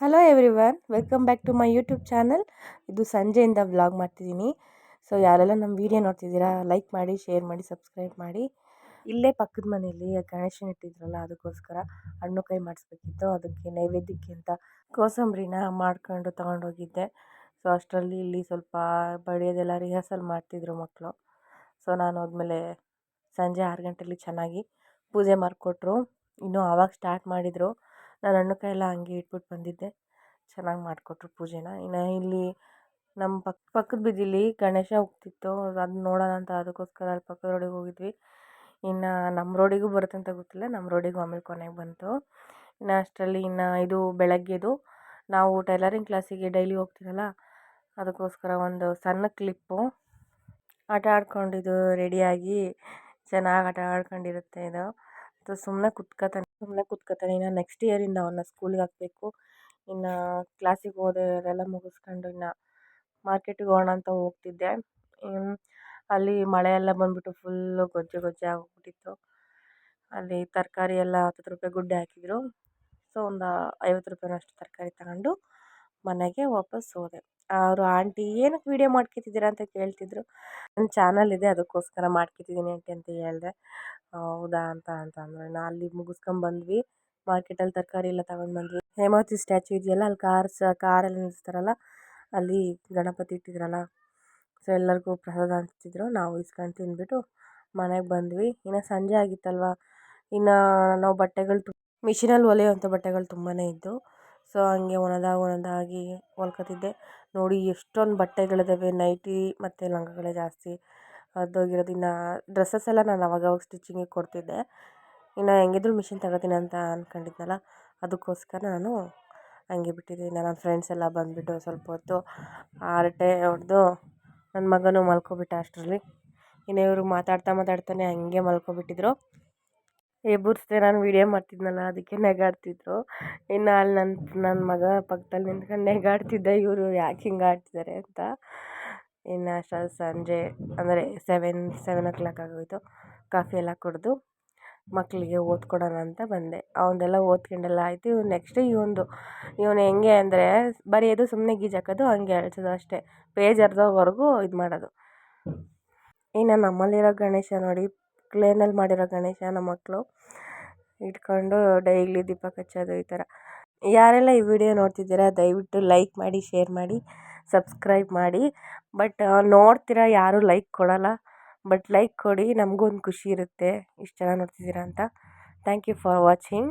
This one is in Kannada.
Hello everyone, welcome back to my YouTube channel. ಇದು ಸಂಜೆಯಿಂದ ವ್ಲಾಗ್ ಮಾಡ್ತಿದ್ದೀನಿ. ಸೊ ಯಾರೆಲ್ಲ ನಮ್ಮ ವೀಡಿಯೋ ನೋಡ್ತಿದ್ದೀರಾ, ಲೈಕ್ ಮಾಡಿ, ಶೇರ್ ಮಾಡಿ, ಸಬ್ಸ್ಕ್ರೈಬ್ ಮಾಡಿ. ಇಲ್ಲೇ ಪಕ್ಕದ ಮನೆಯಲ್ಲಿ ಗಣೇಶನ ಇಟ್ಟಿದ್ರಲ್ಲ, ಅದಕ್ಕೋಸ್ಕರ ಹಣ್ಣು ಕೈ ಮಾಡಿಸ್ಬೇಕಿತ್ತು. ಅದಕ್ಕೆ ನೈವೇದ್ಯಕ್ಕೆ ಅಂತ ಕೋಸಂಬರಿನ ಮಾಡ್ಕೊಂಡು ತೊಗೊಂಡೋಗಿದ್ದೆ. ಸೊ ಅಷ್ಟರಲ್ಲಿ ಇಲ್ಲಿ ಸ್ವಲ್ಪ ಬಡಿಯೋದೆಲ್ಲ ರಿಹರ್ಸಲ್ ಮಾಡ್ತಿದ್ರು ಮಕ್ಕಳು. ಸೊ ನಾನು ಹೋದ್ಮೇಲೆ ಸಂಜೆ 6 ಗಂಟೆಲಿ ಚೆನ್ನಾಗಿ ಪೂಜೆ ಮಾಡಿಕೊಟ್ರು. ಇನ್ನೂ ಆವಾಗ ಸ್ಟಾರ್ಟ್ ಮಾಡಿದರು. ನಾನು ಹಣ್ಣು ಕಾಯಿ ಎಲ್ಲ ಹಂಗೆ ಇಟ್ಬಿಟ್ಟು ಬಂದಿದ್ದೆ. ಚೆನ್ನಾಗಿ ಮಾಡಿಕೊಟ್ರು ಪೂಜೆನ. ಇನ್ನು ಇಲ್ಲಿ ನಮ್ಮ ಪಕ್ಕದ ಬೀದಿಲಿ ಗಣೇಶ ಹೋಗ್ತಿತ್ತು, ಅದನ್ನ ನೋಡೋಣ ಅಂತ ಅದಕ್ಕೋಸ್ಕರ ಅಲ್ಲಿ ಪಕ್ಕದ ರೋಡಿಗೆ ಹೋಗಿದ್ವಿ. ಇನ್ನು ನಮ್ಮ ರೋಡಿಗೂ ಬರುತ್ತೆ ಅಂತ ಗೊತ್ತಿಲ್ಲ, ನಮ್ಮ ರೋಡಿಗೂ ಆಮೇಲೆ ಕೊನೆಗೆ ಬಂತು. ಇನ್ನು ಅಷ್ಟರಲ್ಲಿ ಇದು ಬೆಳಗ್ಗೆದು ನಾವು ಟೈಲರಿಂಗ್ ಕ್ಲಾಸಿಗೆ ಡೈಲಿ ಹೋಗ್ತೀರಲ್ಲ, ಅದಕ್ಕೋಸ್ಕರ ಒಂದು ಸಣ್ಣ ಕ್ಲಿಪ್ಪು. ಆಟ ಆಡ್ಕೊಂಡಿದ್ದು ರೆಡಿಯಾಗಿ ಚೆನ್ನಾಗಿ ಆಟ ಆಡ್ಕೊಂಡಿರುತ್ತೆ ಇದು. ಸುಮ್ಮನೆ ಕುತ್ಕೋತಾನೆ. ಇನ್ನು ನೆಕ್ಸ್ಟ್ ಇಯರಿಂದ ಅವನ್ನ ಸ್ಕೂಲಿಗೆ ಹಾಕಬೇಕು. ಇನ್ನು ಕ್ಲಾಸಿಗೆ ಹೋದರೆಲ್ಲ ಮುಗಿಸ್ಕೊಂಡು ಇನ್ನು ಮಾರ್ಕೆಟಿಗೆ ಹೋಗೋಣ ಅಂತ ಹೋಗ್ತಿದ್ದೆ. ಅಲ್ಲಿ ಮಳೆ ಎಲ್ಲ ಬಂದುಬಿಟ್ಟು ಫುಲ್ಲು ಗೊಜ್ಜೆ ಆಗೋಗ್ಬಿಟ್ಟಿತ್ತು. ಅಲ್ಲಿ ತರಕಾರಿ ಎಲ್ಲ 10 ರೂಪಾಯಿ ಗುಡ್ಡೆ ಹಾಕಿದ್ರು. ಸೊ ಒಂದು 50 ರೂಪಾಯಿನಷ್ಟು ತರಕಾರಿ ತಗೊಂಡು ಮನೆಗೆ ವಾಪಸ್ ಹೋದೆ. ಅವರು ಆಂಟಿ ಏನಕ್ಕೆ ವೀಡಿಯೋ ಮಾಡ್ಕೊತಿದ್ದೀರಾ ಅಂತ ಕೇಳ್ತಿದ್ರು. ನನ್ನ ಚಾನಲ್ ಇದೆ, ಅದಕ್ಕೋಸ್ಕರ ಮಾಡ್ಕೊತಿದ್ದೀನಿ ಆಂಟಿ ಅಂತ ಹೇಳಿದೆ. ಹೌದಾ ಅಂತಂದರೆ ನಾನು ಅಲ್ಲಿ ಮುಗಿಸ್ಕೊಂಬಂದ್ವಿ. ಮಾರ್ಕೆಟಲ್ಲಿ ತರಕಾರಿ ಎಲ್ಲ ತಗೊಂಡು ಬಂದ್ವಿ. ಹೇಮಾವತಿ ಸ್ಟ್ಯಾಚು ಇದೆಯಲ್ಲ, ಅಲ್ಲಿ ಕಾರೆಲ್ಲ ನಿಲ್ಲಿಸ್ತಾರಲ್ಲ, ಅಲ್ಲಿ ಗಣಪತಿ ಇಟ್ಟಿದ್ರಲ್ಲ. ಸೊ ಎಲ್ಲರಿಗೂ ಪ್ರಸಾದ ಹಂಚ್ತಿದ್ರು. ನಾವು ಇಸ್ಕೊಂಡು ತಿಂದ್ಬಿಟ್ಟು ಮನೆಗೆ ಬಂದ್ವಿ. ಇನ್ನು ಸಂಜೆ ಆಗಿತ್ತಲ್ವ, ಇನ್ನು ನಾವು ಬಟ್ಟೆಗಳು ಮಿಷಿನಲ್ಲಿ ಹೊಲಿಯೋವಂಥ ಬಟ್ಟೆಗಳು ತುಂಬಾ ಇದ್ದು. ಸೊ ಹಂಗೆ ಒಂದೊಂದಾಗಿ ಹೊಲ್ಕೊತಿದ್ದೆ. ನೋಡಿ ಎಷ್ಟೊಂದು ಬಟ್ಟೆಗಳಿದ್ದಾವೆ. ನೈಟಿ ಮತ್ತು ಲಂಗಗಳೇ ಜಾಸ್ತಿ ಅರ್ಧೋಗಿರೋದು. ಇನ್ನು ಡ್ರೆಸ್ಸಸ್ ಎಲ್ಲ ನಾನು ಅವಾಗವಾಗ ಸ್ಟಿಚಿಂಗಿಗೆ ಕೊಡ್ತಿದ್ದೆ. ಇನ್ನು ಹೆಂಗಿದ್ರು ಮಿಷಿನ್ ತಗೋತೀನಿ ಅಂತ ಅಂದ್ಕೊಂಡಿದ್ನಲ್ಲ, ಅದಕ್ಕೋಸ್ಕರ ನಾನು ಹಂಗೆ ಬಿಟ್ಟಿದ್ದೀನಿ. ನನ್ನ ಫ್ರೆಂಡ್ಸ್ ಎಲ್ಲ ಬಂದುಬಿಟ್ಟು ಸ್ವಲ್ಪ ಹೊತ್ತು ಹರಟೆ ಹೊಡೆದು ನನ್ನ ಮಗನೂ ಮಲ್ಕೊಬಿಟ್ಟ ಅಷ್ಟರಲ್ಲಿ. ಇನ್ನು ಇವರು ಮಾತಾಡ್ತಾನೆ ಹಂಗೆ ಮಲ್ಕೊಬಿಟ್ಟಿದ್ರು. ಎಬ್ಬರಿಸ್ದೆ, ನಾನು ವೀಡಿಯೋ ಮಾಡ್ತಿದ್ನಲ್ಲ ಅದಕ್ಕೆ ನೆಗಾಡ್ತಿದ್ರು. ಇನ್ನು ಅಲ್ಲಿ ನನ್ನ ಮಗ ಪಕ್ಕದಲ್ಲಿ ನಿಂತ್ಕೊಂಡು ನೆಗಾಡ್ತಿದ್ದ, ಇವರು ಯಾಕೆ ಹಿಂಗೆ ಆಡ್ತಿದ್ದಾರೆ ಅಂತ. ಇನ್ನು ಅಷ್ಟರಲ್ಲಿ ಸಂಜೆ ಅಂದರೆ 7 ಆಗೋಯಿತು. ಕಾಫಿ ಎಲ್ಲ ಕುಡಿದು ಮಕ್ಕಳಿಗೆ ಓದ್ಕೊಡೋಣ ಅಂತ ಬಂದೆ. ಅವನದೆಲ್ಲ ಓದ್ಕೊಂಡೆಲ್ಲ ಆಯಿತು. ನೆಕ್ಸ್ಟ್ ಇವನು ಹೆಂಗೆ ಅಂದರೆ ಬರೆಯೋದು, ಸುಮ್ಮನೆ ಗೀಜಾಕೋದು, ಹಂಗೆ ಅಳಿಸೋದು ಅಷ್ಟೇ. ಪೇಜ್ ಅರ್ಧೋವರೆಗೂ ಇದು ಮಾಡೋದು. ಇನ್ನು ನಮ್ಮಲ್ಲಿರೋ ಗಣೇಶ ನೋಡಿ, ಕ್ಲೇನಲ್ಲಿ ಮಾಡಿರೋ ಗಣೇಶ ನಮ್ಮ ಮಕ್ಕಳು ಇಟ್ಕೊಂಡು ಡೈಲಿ ದೀಪ ಹಚ್ಚೋದು ಈ ಥರ. ಯಾರೆಲ್ಲ ಈ ವಿಡಿಯೋ ನೋಡ್ತಿದ್ದೀರಾ, ದಯವಿಟ್ಟು ಲೈಕ್ ಮಾಡಿ, ಶೇರ್ ಮಾಡಿ, ಸಬ್ಸ್ಕ್ರೈಬ್ ಮಾಡಿ. ಬಟ್ ನೋಡ್ತೀರಾ, ಯಾರೂ ಲೈಕ್ ಕೊಡೋಲ್ಲ. ಬಟ್ ಲೈಕ್ ಕೊಡಿ, ನಮಗೂ ಒಂದು ಖುಷಿ ಇರುತ್ತೆ ಇಷ್ಟು ಜನ ನೋಡ್ತಿದ್ದೀರಾ ಅಂತ. Thank you for watching.